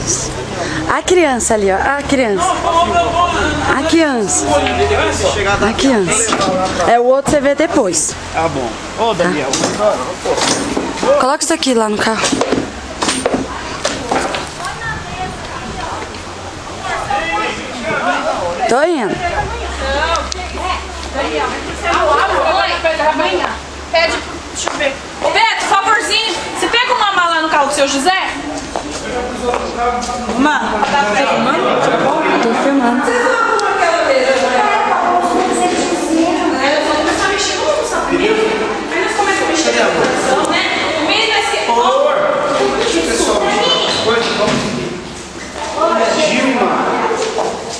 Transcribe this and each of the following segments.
Deus. A criança ali, ó. A criança. A criança. A criança. É, o outro você vê depois. Tá bom. Ô, Daniel, Coloca isso aqui lá no carro. Tô indo. Pede, deixa eu ver. Ô Beto, favorzinho, você pega uma mala no carro do seu José? Mano, tá filmando? Tô filmando.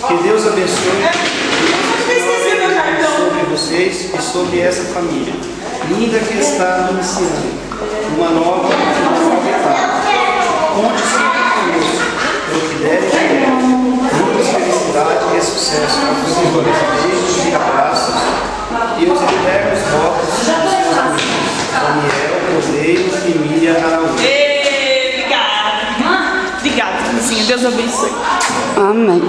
que Deus abençoe sobre vocês e sobre essa família linda que está iniciando uma nova etapa. Conte sempre conosco, pelo que der e vier. Muitas felicidades e sucesso para vocês. Beijos e abraços e os eternos votos dos seus amigos Daniel, Rodeio e Miriam Araújo. Obrigada, Crisinha. Deus abençoe. Amém.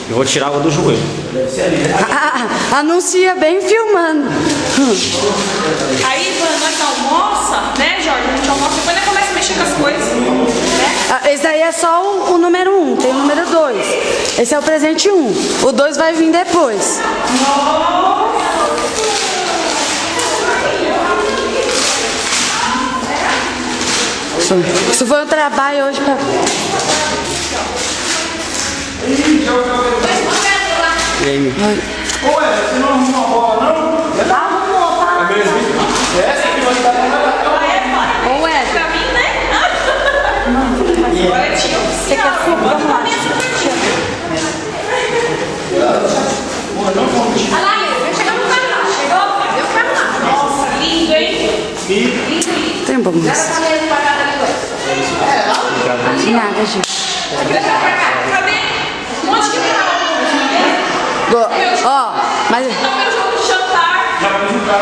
Eu vou tirar água do joelho. Anuncia bem filmando. Aí, quando nós almoça, né, Jorge? A gente almoça, depois nós começa a mexer com as coisas, né? Esse daí é só o número 1, tem o número 2. Esse é o presente 1. O 2 vai vir depois. Isso foi um trabalho hoje pra... E aí? Ô, você não arrumou a bola, não? Arrumou, tá? Essa aqui vai estar Ô, Ed. Pra mim, né? Agora é tio. Você quer fogo? Vamos lá. Olha lá, vai chegar no carro lá. Chegou? Deu o carro lá. Nossa, lindo, hein? Lindo. Tem bom isso. De nada, gente. Cadê? Onde que tá? Ó, mas... Não, meu jogo de jantar.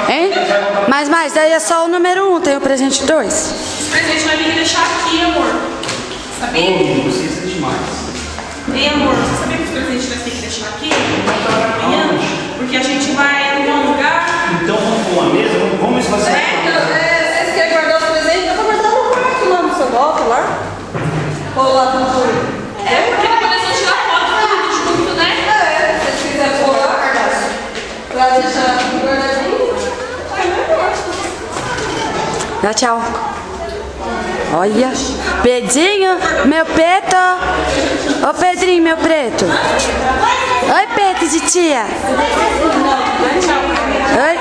Hein? Mas daí é só o número 1, tem o presente 2. Esse presente nós temos que deixar aqui, amor. Sabia? Vocês é demais. Ei, amor, você sabia que os presentes nós temos que deixar aqui? Amanhã? Porque a gente vai em um lugar. Então vamos com uma mesa, vamos esvaziar. Vocês querem guardar os presentes? Eu vou guardar no quarto lá no seu bloco lá. Ou lá no futuro. É, porque depois nós vamos tirar foto tudo junto, né? Se vocês quiserem pôr lá, pra deixar guardadinho, vai melhor. Dá tchau. Olha. Pedrinho, meu preto. Ô, Pedrinho, meu preto. Oi, Pedro de tia. Oi.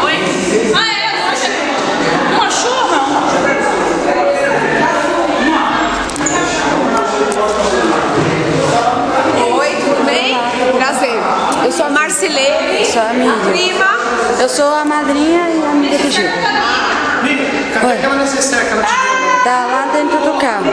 Oi? Ah, é? Não achou, não? Oi, tudo bem? Prazer. Eu sou a Marcilê, Sou amiga. prima. Eu sou a madrinha e a amiga do Gil. Cadê aquela necessaire que ela te deu? Tá lá dentro do carro.